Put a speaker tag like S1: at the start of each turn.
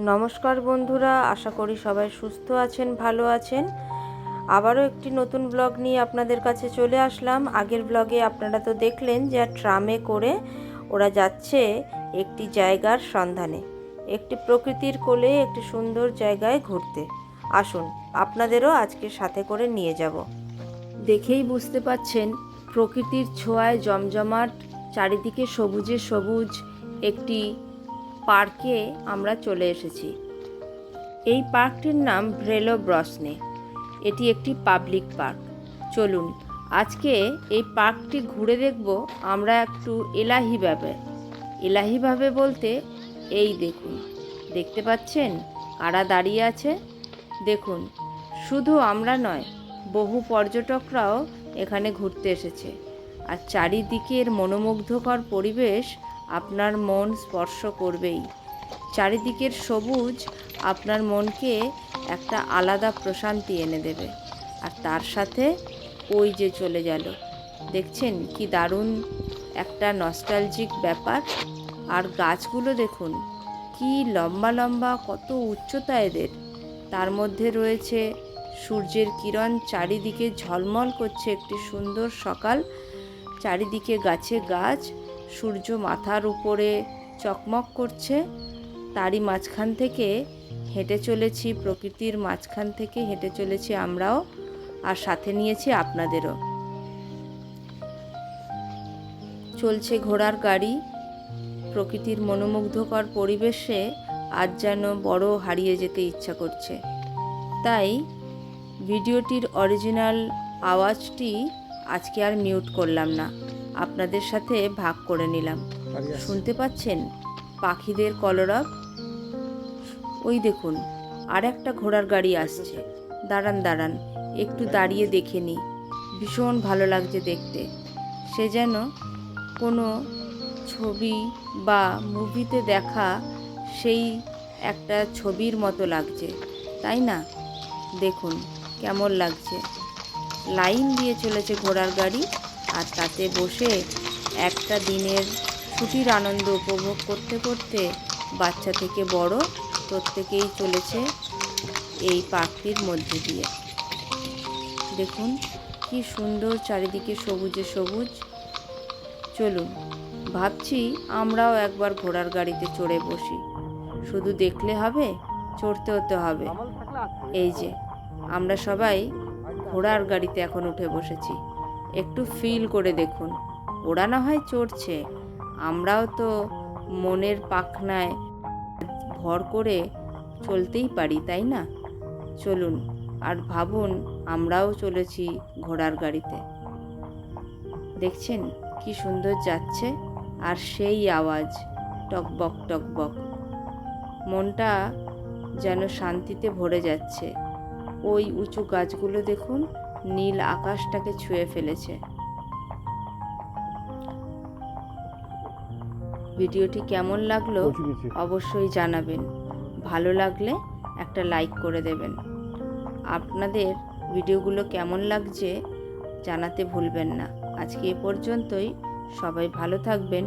S1: নমস্কার বন্ধুরা, আশা করি সবাই সুস্থ আছেন, ভালো আছেন। আবারও একটি নতুন ব্লগ নিয়ে আপনাদের কাছে চলে আসলাম। আগের ব্লগে আপনারা তো দেখলেন যে ট্রামে করে ওরা যাচ্ছে একটি জায়গার সন্ধানে, একটি প্রকৃতির কোলে একটি সুন্দর জায়গায় ঘুরতে। আসুন, আপনাদেরও আজকে সাথে করে নিয়ে যাব। দেখেই বুঝতে পাচ্ছেন প্রকৃতির ছোঁয়ায় জমজমাট, চারিদিকে সবুজে সবুজ একটি পার্কে আমরা চলে এসেছি। এই পার্কটির নাম ভ্রেলো ব্রসনে। এটি একটি পাবলিক পার্ক। চলুন আজকে এই পার্কটি ঘুরে দেখব আমরা একটু এলাহিভাবে বলতে এই দেখুন, দেখতে পাচ্ছেন কারা দাঁড়িয়ে আছে। দেখুন, শুধু আমরা নয়, বহু পর্যটকরাও এখানে ঘুরতে এসেছে। আর চারিদিকের মনোমুগ্ধকর পরিবেশ আপনার মন স্পর্শ করবেই। চারিদিকের সবুজ আপনার মনকে একটা আলাদা প্রশান্তি এনে দেবে। আর তার সাথে ওই যে চলে গেল, দেখছেন কি দারুণ একটা নস্টালজিক ব্যাপার। আর গাছগুলো দেখুন কি লম্বা লম্বা, কত উচ্চতা এদের। তার মধ্যে রয়েছে সূর্যের কিরণ, চারিদিকে ঝলমল করছে একটি সুন্দর সকাল। চারিদিকে গাছে গাছ, সূর্য মাথার উপরে চকমক করছে। তারই মাঝখান থেকে হেঁটে চলেছি, প্রকৃতির মাঝখান থেকে হেঁটে চলেছি আমরাও, আর সাথে নিয়েছি আপনাদেরও। চলছে ঘোড়ার গাড়ি। প্রকৃতির মনোমুগ্ধকর পরিবেশে আজ যেন বড় হারিয়ে যেতে ইচ্ছা করছে। তাই ভিডিওটির অরিজিনাল আওয়াজটি আজকে আর মিউট করলাম না, আপনাদের সাথে ভাগ করে নিলাম। শুনতে পাচ্ছেন পাখিদের কলরব। ওই দেখুন আর একটা ঘোড়ার গাড়ি আসছে। দাঁড়ান, একটু দাঁড়িয়ে দেখে নিই। ভীষণ ভালো লাগছে দেখতে। সে যেন কোনো ছবি বা মুভিতে দেখা সেই একটা ছবির মতো লাগছে, তাই না? দেখুন কেমন লাগছে। লাইন দিয়ে চলেছে ঘোড়ার গাড়ি, আর তাতে বসে একটা দিনের ছুটির আনন্দ উপভোগ করতে করতে বাচ্চা থেকে বড় প্রত্যেকেই চলেছে এই পার্কটির মধ্যে দিয়ে। দেখুন কি সুন্দর, চারিদিকে সবুজে সবুজ। চলুন, ভাবছি আমরাও একবার ঘোড়ার গাড়িতে চড়ে বসি। শুধু দেখলে হবে, চড়তে হতে হবে। এই যে আমরা সবাই ঘোড়ার গাড়িতে এখন উঠে বসেছি। একটু ফিল করে দেখুন, ওরা না হয় চড়ছে, আমরাও তো মনের পাখনায় ভর করে চলতেই পারি, তাই না? চলুন আর ভাবুন আমরাও চলেছি ঘোড়ার গাড়িতে। দেখছেন কি সুন্দর যাচ্ছে, আর সেই আওয়াজ টকবক টকবক, মনটা যেন শান্তিতে ভরে যাচ্ছে। ওই উঁচু গাছগুলো দেখুন, নীল আকাশটাকে ছুঁয়ে ফেলেছে। ভিডিওটি কেমন লাগলো অবশ্যই জানাবেন। ভালো লাগলে একটা লাইক করে দেবেন। আপনাদের ভিডিওগুলো কেমন লাগছে জানাতে ভুলবেন না। আজকে এ পর্যন্তই। সবাই ভালো থাকবেন।